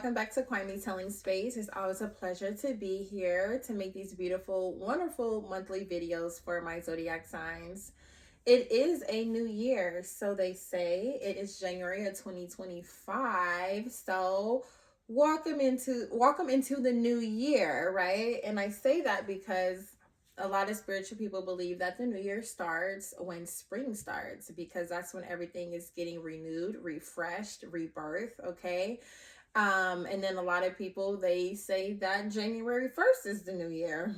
welcome back to Kwame Telling Space. It's always a pleasure to be here to make these beautiful, wonderful monthly videos for my zodiac signs. It is a new year, so they say. It is January of 2025. So welcome into the new year, right? And I say that because a lot of spiritual people believe that the new year starts when spring starts, because that's when everything is getting renewed, refreshed, rebirth, okay? And then a lot of people, they say that January 1st is the new year.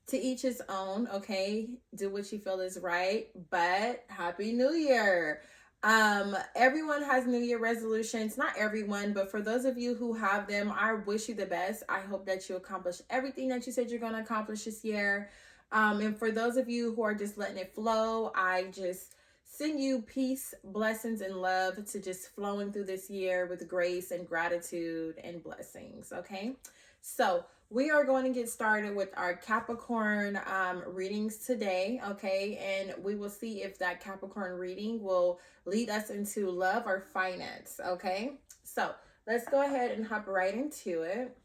To each his own, okay? Do what you feel is right, but Happy New Year. Everyone has New Year resolutions. Not everyone, but for those of you who have them, I wish you the best. I hope that you accomplish everything that you said you're going to accomplish this year. And for those of you who are just letting it flow, I just send you peace, blessings, and love to just flowing through this year with grace and gratitude and blessings, okay? So we are going to get started with our Capricorn readings today, okay? And we will see if that Capricorn reading will lead us into love or finance, okay? So let's go ahead and hop right into it.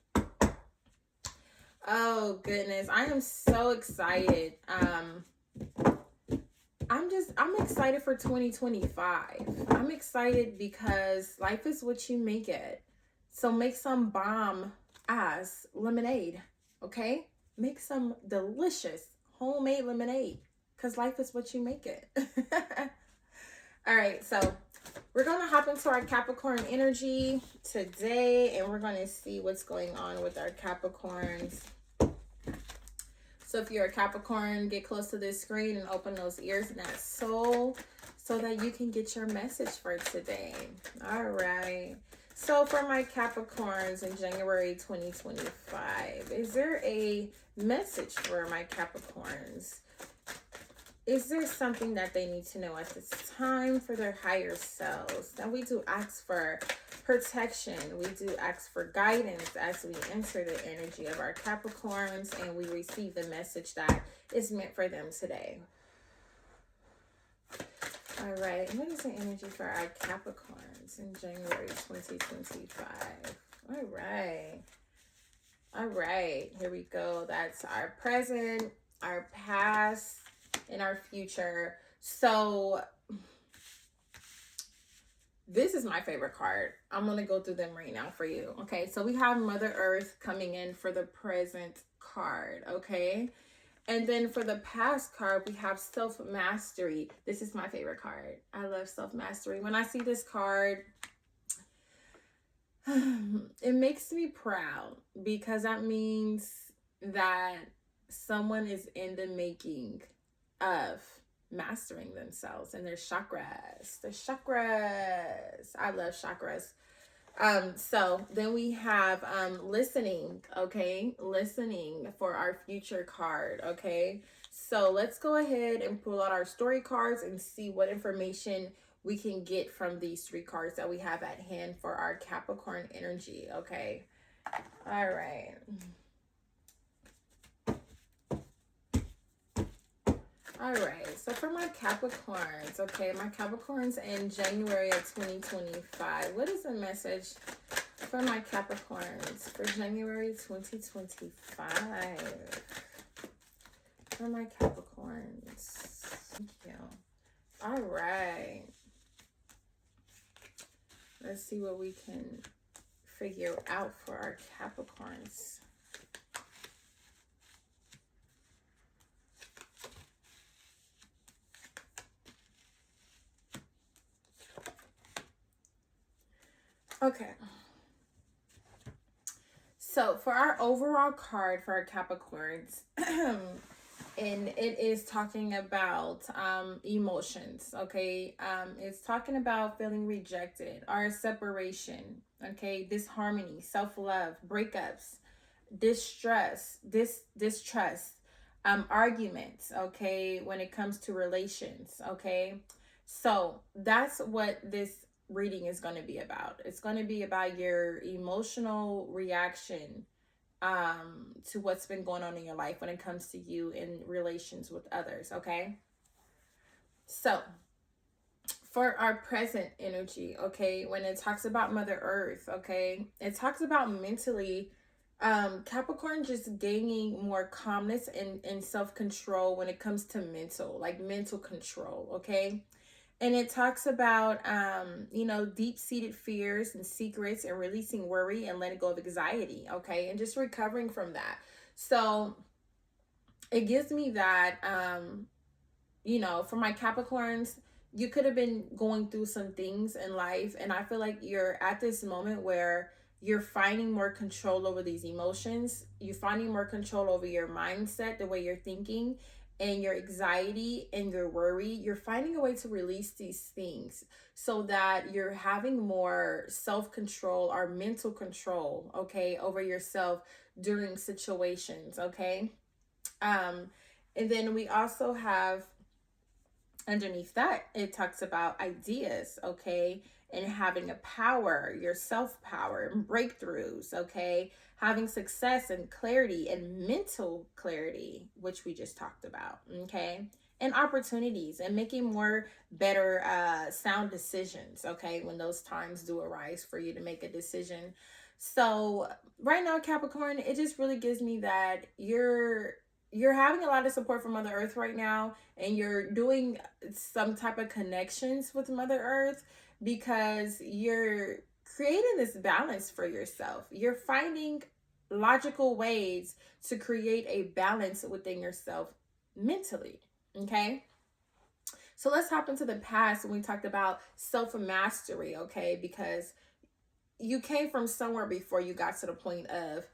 Oh goodness, I am so excited. I'm excited for 2025. I'm excited because life is what you make it. So make some bomb ass lemonade, okay? Make some delicious homemade lemonade, because life is what you make it. All right, so we're going to hop into our Capricorn energy today, and we're going to see what's going on with our Capricorns. So if you're a Capricorn, get close to this screen and open those ears and that soul so that you can get your message for today. All right. So for my Capricorns in January 2025, is there a message for my Capricorns? Is there something that they need to know at this time for their higher selves? Now we do ask for protection. We do ask for guidance as we enter the energy of our Capricorns and we receive the message that is meant for them today. All right, what is the energy for our Capricorns in January 2025? All right, here we go. That's our present, our past, and our future. So this is my favorite card. I'm going to go through them right now for you. Okay, so we have Mother Earth coming in for the present card, okay? And then for the past card, we have Self-Mastery. This is my favorite card. I love Self-Mastery. When I see this card, it makes me proud because that means that someone is in the making of mastering themselves and their chakras. I love chakras. So then we have listening, okay? Listening for our future card, okay? So let's go ahead and pull out our story cards and see what information we can get from these three cards that we have at hand for our Capricorn energy, okay? All right. All right, so for my Capricorns, okay, my Capricorns in January of 2025, what is the message for my Capricorns for January 2025? For my Capricorns, thank you. All right, let's see what we can figure out for our Capricorns. Okay, so for our overall card for our Capricorns, and it is talking about emotions, okay? It's talking about feeling rejected or separation, okay? Disharmony, self-love, breakups, distrust, arguments, okay? When it comes to relations, okay? So that's what this reading is going to be about. It's going to be about your emotional reaction to what's been going on in your life when it comes to you in relations with others, okay? So for our present energy, okay, when it talks about Mother Earth, okay, it talks about mentally, Capricorn just gaining more calmness and self-control when it comes to mental, like mental control, okay. And it talks about deep-seated fears and secrets and releasing worry and letting go of anxiety, okay, and just recovering from that. So it gives me that for my Capricorns, you could have been going through some things in life, and I feel like you're at this moment where you're finding more control over these emotions. You're finding more control over your mindset, the way you're thinking, and your anxiety and your worry. You're finding a way to release these things so that you're having more self-control or mental control, okay, over yourself during situations, okay? Um, and then we also have underneath that, it talks about ideas, okay, and having a power, your self power and breakthroughs, okay, having success and clarity and mental clarity, which we just talked about, okay, and opportunities and making more better sound decisions, okay, when those times do arise for you to make a decision. So right now, Capricorn, it just really gives me that you're having a lot of support from Mother Earth right now, and you're doing some type of connections with Mother Earth because you're creating this balance for yourself. You're finding logical ways to create a balance within yourself mentally. Okay. So let's hop into the past when we talked about self mastery. Okay. Because you came from somewhere before you got to the point of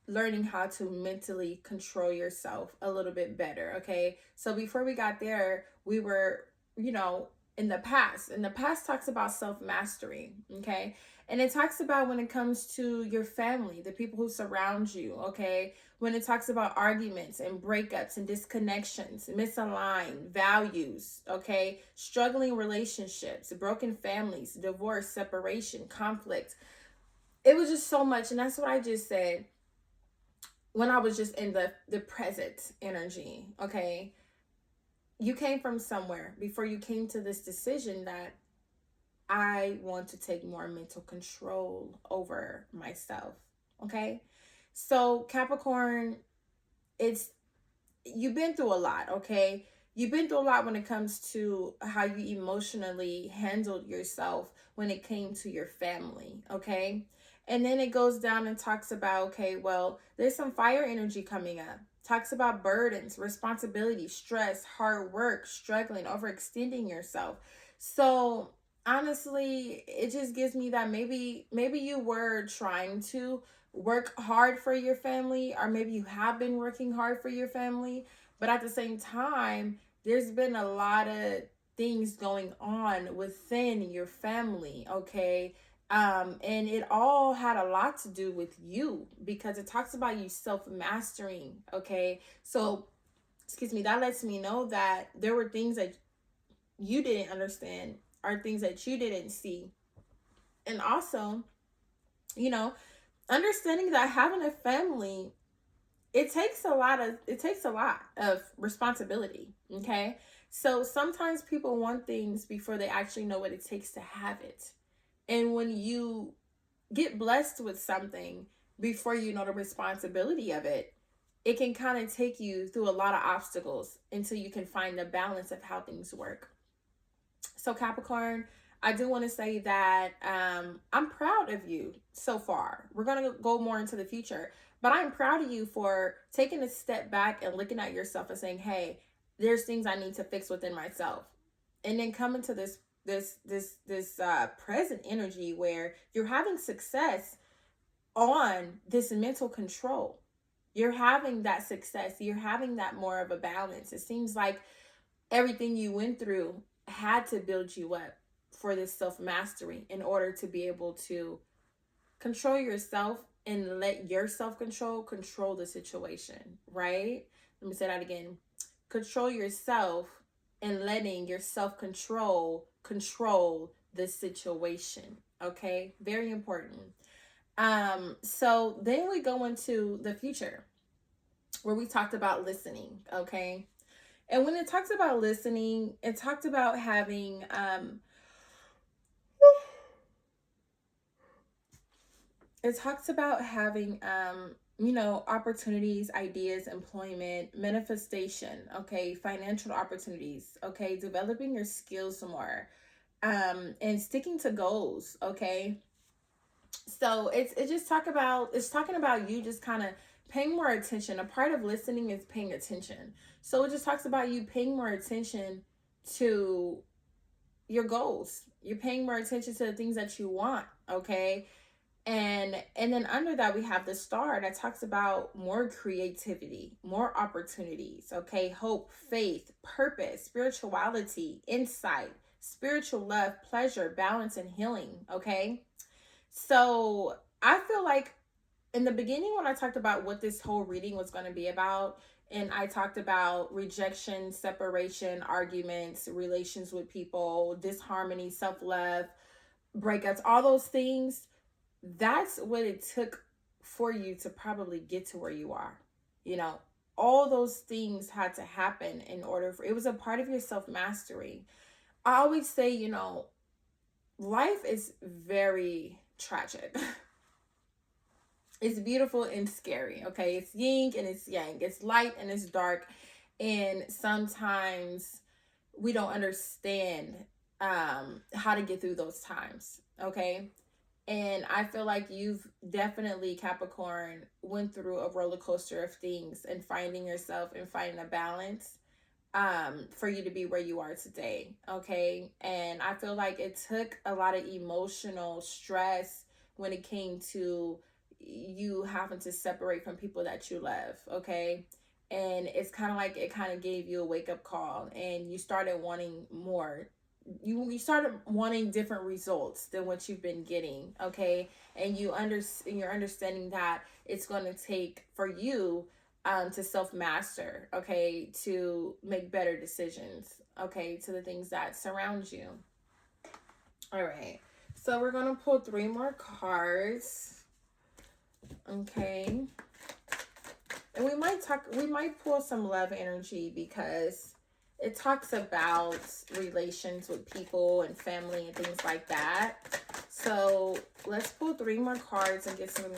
learning how to mentally control yourself a little bit better, okay? So before we got there, we were, in the past. And the past talks about self-mastery, okay? And it talks about when it comes to your family, the people who surround you, okay? When it talks about arguments and breakups and disconnections, misaligned values, okay? Struggling relationships, broken families, divorce, separation, conflict. It was just so much. And that's what I just said when I was just in the present energy, okay? You came from somewhere before you came to this decision that I want to take more mental control over myself, okay? So Capricorn, you've been through a lot, okay? You've been through a lot when it comes to how you emotionally handled yourself when it came to your family, okay? And then it goes down and talks about, okay, well, there's some fire energy coming up. Talks about burdens, responsibility, stress, hard work, struggling, overextending yourself. So honestly, it just gives me that maybe you were trying to work hard for your family, or maybe you have been working hard for your family, but at the same time, there's been a lot of things going on within your family, okay? And it all had a lot to do with you because it talks about you self-mastering, okay? So, excuse me, that lets me know that there were things that you didn't understand or things that you didn't see. And also, understanding that having a family, it takes a lot of responsibility, okay? So sometimes people want things before they actually know what it takes to have it. And when you get blessed with something before you know the responsibility of it, it can kind of take you through a lot of obstacles until you can find the balance of how things work. So Capricorn, I do want to say that I'm proud of you so far. We're going to go more into the future, but I'm proud of you for taking a step back and looking at yourself and saying, hey, there's things I need to fix within myself. And then coming to this present energy where you're having success on this mental control. You're having that success. You're having that more of a balance. It seems like everything you went through had to build you up for this self-mastery in order to be able to control yourself and let your self-control control the situation, right? Let me say that again. Control yourself and letting your self-control control the situation, okay? Very important. So then we go into the future where we talked about listening, okay? And when it talks about listening, it talked about having you know, opportunities, ideas, employment, manifestation, okay, financial opportunities, okay, developing your skills more, and sticking to goals, okay. So it's talking about you just kind of paying more attention. A part of listening is paying attention. So it just talks about you paying more attention to your goals. You're paying more attention to the things that you want, okay? And then under that we have the star that talks about more creativity, more opportunities, okay? Hope, faith, purpose, spirituality, insight, spiritual love, pleasure, balance, and healing, okay? So I feel like in the beginning, when I talked about what this whole reading was going to be about, and I talked about rejection, separation, arguments, relations with people, disharmony, self-love, breakups, all those things, that's what it took for you to probably get to where you are. You know, all those things had to happen in order for it was a part of your self-mastery. I always say, you know, life is very tragic. It's beautiful and scary, okay? It's yin and it's yang. It's light and it's dark. And sometimes we don't understand how to get through those times, okay? And I feel like you've definitely, Capricorn, went through a roller coaster of things and finding yourself and finding a balance for you to be where you are today, okay? And I feel like it took a lot of emotional stress when it came to you having to separate from people that you love, okay? And it's kind of like it kind of gave you a wake-up call and you started wanting more. You started wanting different results than what you've been getting, okay? And you're understanding that it's going to take for you to self-master, okay, to make better decisions, okay, to the things that surround you. All right, so we're going to pull 3 more cards, okay? And we might pull some love energy because it talks about relations with people and family and things like that. So let's pull 3 more cards and get some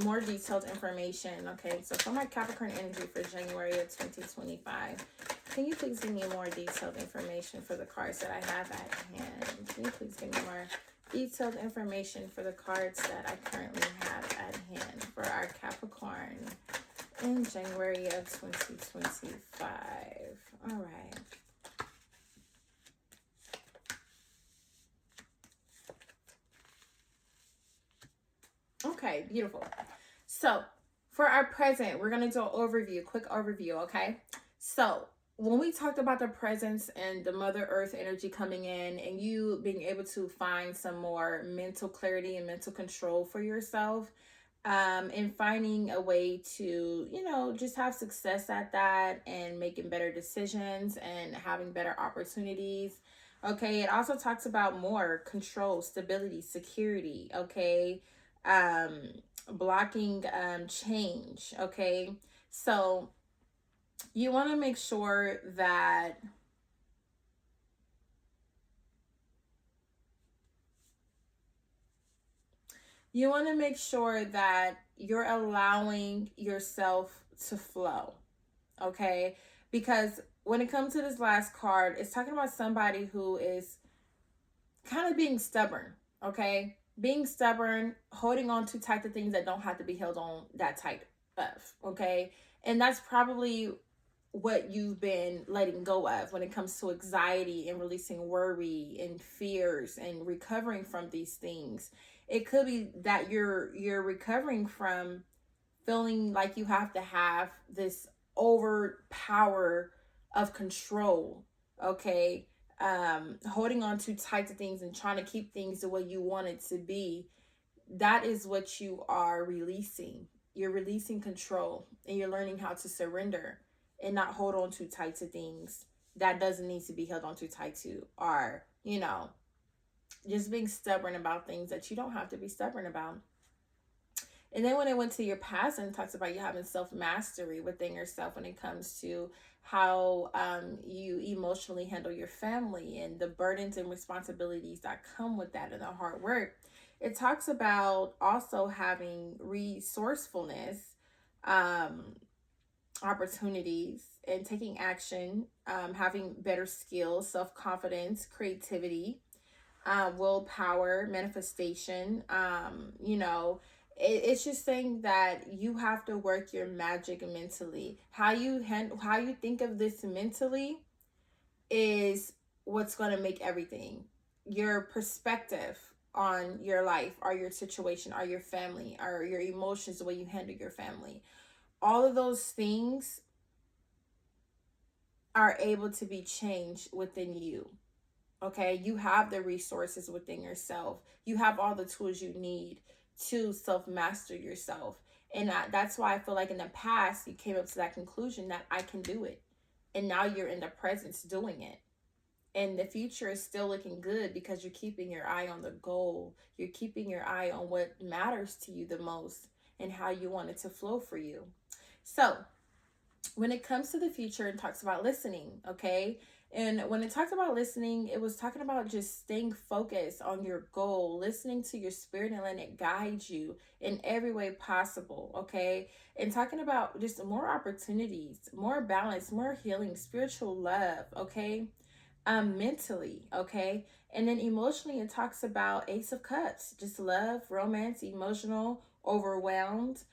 more detailed information. Okay, so for my Capricorn energy for January of 2025, can you please give me more detailed information for the cards that I have at hand? Can you please give me more detailed information for the cards that I currently have at hand for our Capricorn in January of 2025? All right. Okay, beautiful. So for our present, we're going to do an overview, quick overview, okay? So when we talked about the presence and the Mother Earth energy coming in and you being able to find some more mental clarity and mental control for yourself, and finding a way to, you know, just have success at that and making better decisions and having better opportunities. Okay, it also talks about more control, stability, security, okay, blocking change, okay. So you want to make sure that you're allowing yourself to flow, okay? Because when it comes to this last card, it's talking about somebody who is kind of being stubborn, okay? Being stubborn, holding on too tight to things that don't have to be held on that tight of, okay? And that's probably what you've been letting go of when it comes to anxiety and releasing worry and fears and recovering from these things. It could be that you're recovering from feeling like you have to have this overpower of control, okay? Holding on too tight to things and trying to keep things the way you want it to be. That is what you are releasing. You're releasing control and you're learning how to surrender and not hold on too tight to things that doesn't need to be held on too tight to, or, you know, just being stubborn about things that you don't have to be stubborn about. And then when it went to your past and talks about you having self-mastery within yourself when it comes to how you emotionally handle your family and the burdens and responsibilities that come with that and the hard work. It talks about also having resourcefulness, um, opportunities, and taking action, having better skills, self confidence, creativity, willpower, manifestation. It's just saying that you have to work your magic mentally. How you think of this mentally is what's going to make everything. Your perspective on your life, or your situation, or your family, or your emotions, the way you handle your family. All of those things are able to be changed within you. Okay, you have the resources within yourself. You have all the tools you need to self master yourself. And that's why I feel like in the past you came up to that conclusion that I can do it. And now you're in the presence doing it. And the future is still looking good because you're keeping your eye on the goal. You're keeping your eye on what matters to you the most and how you want it to flow for you. So, when it comes to the future, it talks about listening, okay? And when it talked about listening, it was talking about just staying focused on your goal, listening to your spirit and letting it guide you in every way possible, okay? And talking about just more opportunities, more balance, more healing, spiritual love, okay? Mentally, okay? And then emotionally, it talks about Ace of Cups, just love, romance, emotional, overwhelmed,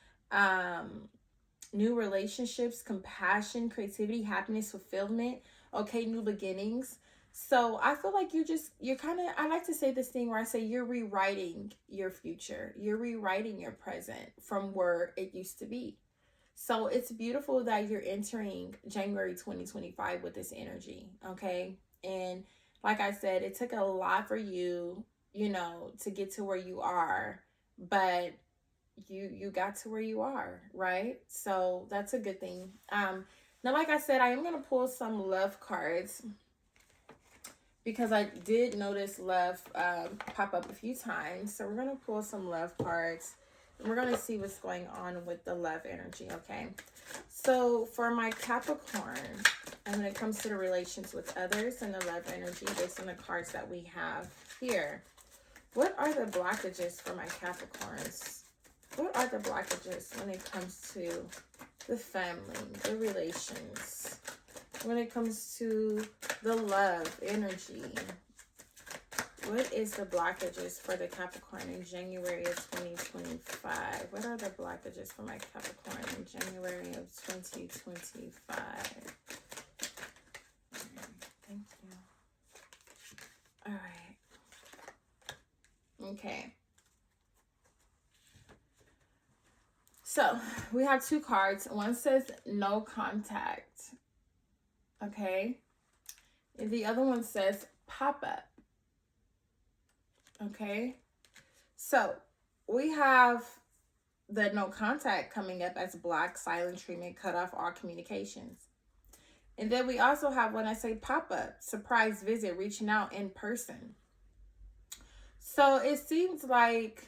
new relationships, compassion, creativity, happiness, fulfillment, okay, new beginnings. So I feel like you're kind of, I like to say this thing where I say you're rewriting your future. You're rewriting your present from where it used to be. So it's beautiful that you're entering January 2025 with this energy, okay? And like I said, it took a lot for you, to get to where you are, but you got to where you are, right? So that's a good thing. Now, like I said, I am going to pull some love cards because I did notice love pop up a few times. So we're going to pull some love cards and we're going to see what's going on with the love energy, okay? So for my Capricorn, and when it comes to the relations with others and the love energy based on the cards that we have here, what are the blockages for my Capricorns? What are the blockages when it comes to the family, the relations, when it comes to the love energy? What is the blockages for the Capricorn in January of 2025? What are the blockages for my Capricorn in January of 2025? Thank you. All right. Okay. So we have two cards. One says no contact. Okay. And the other one says pop up. Okay. So we have the no contact coming up as block, silent treatment, cut off all communications. And then we also have, when I say pop up, surprise visit, reaching out in person. So it seems like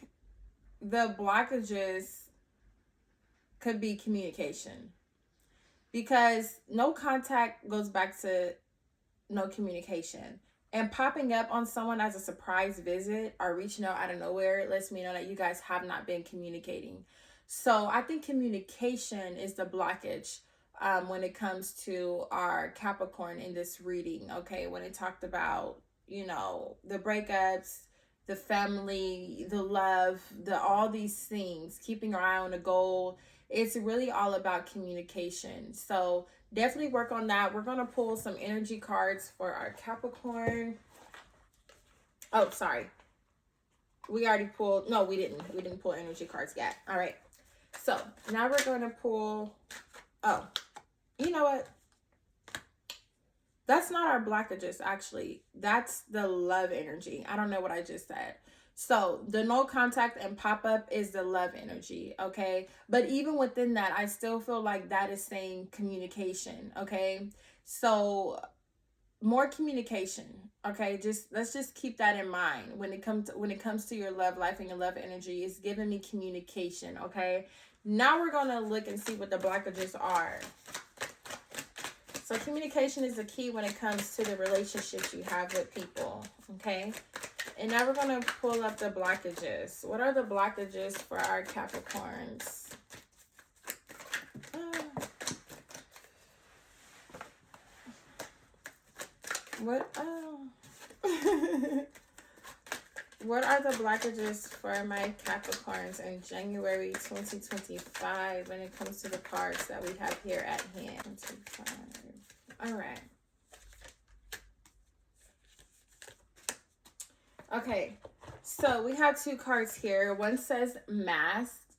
the blockages could be communication, because no contact goes back to no communication, and popping up on someone as a surprise visit or reaching out of nowhere lets me know that you guys have not been communicating. So I think communication is the blockage when it comes to our Capricorn in this reading, okay? When it talked about, the breakups, the family, the love, all these things, keeping our eye on the goal. It's really all about communication. So definitely work on that. We're going to pull some energy cards for our Capricorn. Oh, sorry. We already pulled. No, we didn't. We didn't pull energy cards yet. All right. So now we're going to pull. Oh, you know what? That's not our blockages, actually. That's the love energy. I don't know what I just said. So the no contact and pop up is the love energy, okay? But even within that, I still feel like that is saying communication, okay? So more communication, okay? Let's just keep that in mind when it comes to your love life and your love energy. It's giving me communication, okay? Now we're gonna look and see what the blockages are. So communication is the key when it comes to the relationships you have with people, okay? And now we're going to pull up the blockages. What are the blockages for our Capricorns? What are the blockages for my Capricorns in January 2025 when it comes to the cards that we have here at hand? 25. All right. Okay, so we have two cards here. One says masked,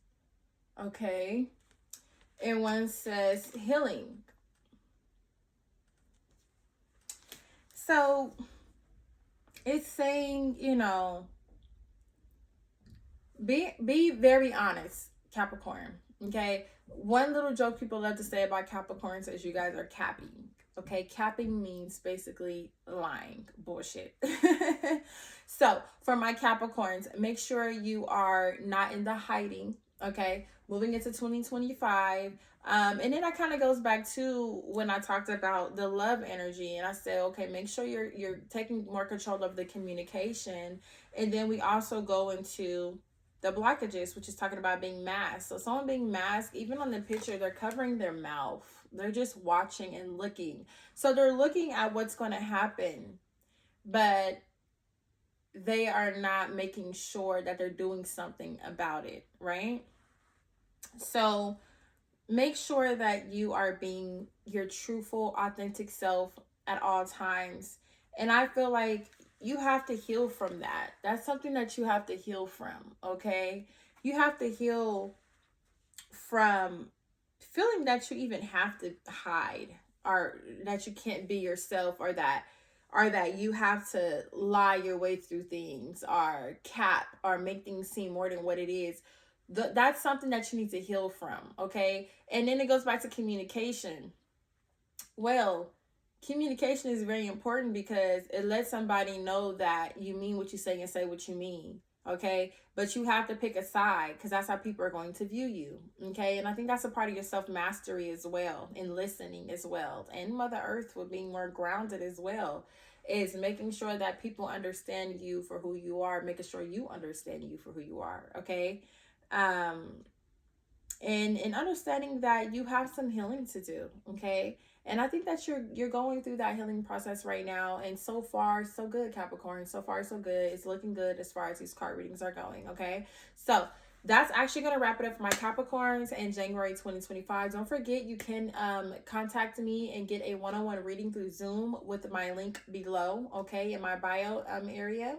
okay, and one says healing. So it's saying, you know, be very honest, Capricorn, okay? One little joke people love to say about Capricorns is you guys are capping, okay? Capping means basically lying, bullshit. So for my Capricorns, make sure you are not in the hiding, okay? Moving into 2025. And then that kind of goes back to when I talked about the love energy, and I said, okay, make sure you're taking more control of the communication. And then we also go into the blockages, which is talking about being masked. So someone being masked, even on the picture, they're covering their mouth. They're just watching and looking. So they're looking at what's going to happen, but they are not making sure that they're doing something about it, right? So make sure that you are being your truthful, authentic self at all times. And I feel like you have to heal from that. That's something that you have to heal from, okay? You have to heal from feeling that you even have to hide, or that you can't be yourself, or that you have to lie your way through things, or cap, or make things seem more than what it is. That's something that you need to heal from, okay? And then it goes back to communication. Well, communication is very important because it lets somebody know that you mean what you say and say what you mean, okay? But you have to pick a side, because that's how people are going to view you, okay? And I think that's a part of your self-mastery as well, and listening as well, and Mother Earth with being more grounded as well, is making sure that people understand you for who you are, making sure you understand you for who you are, okay? And understanding that you have some healing to do, okay? And I think that you're going through that healing process right now, and so far so good, Capricorn. So far so good. It's looking good as far as these card readings are going, okay? So that's actually going to wrap it up for my Capricorns in January 2025. Don't forget, you can contact me and get a one-on-one reading through Zoom with my link below, okay, in my bio area.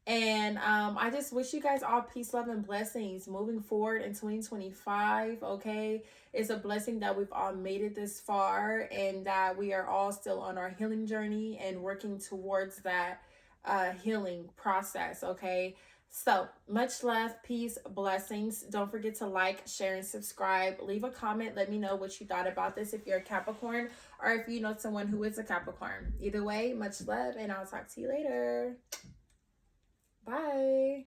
And I just wish you guys all peace, love, and blessings moving forward in 2025, okay? It's a blessing that we've all made it this far, and that we are all still on our healing journey and working towards that healing process, okay? So much love, peace, blessings. Don't forget to like, share, and subscribe. Leave a comment. Let me know what you thought about this if you're a Capricorn, or if you know someone who is a Capricorn. Either way, much love, and I'll talk to you later. Bye.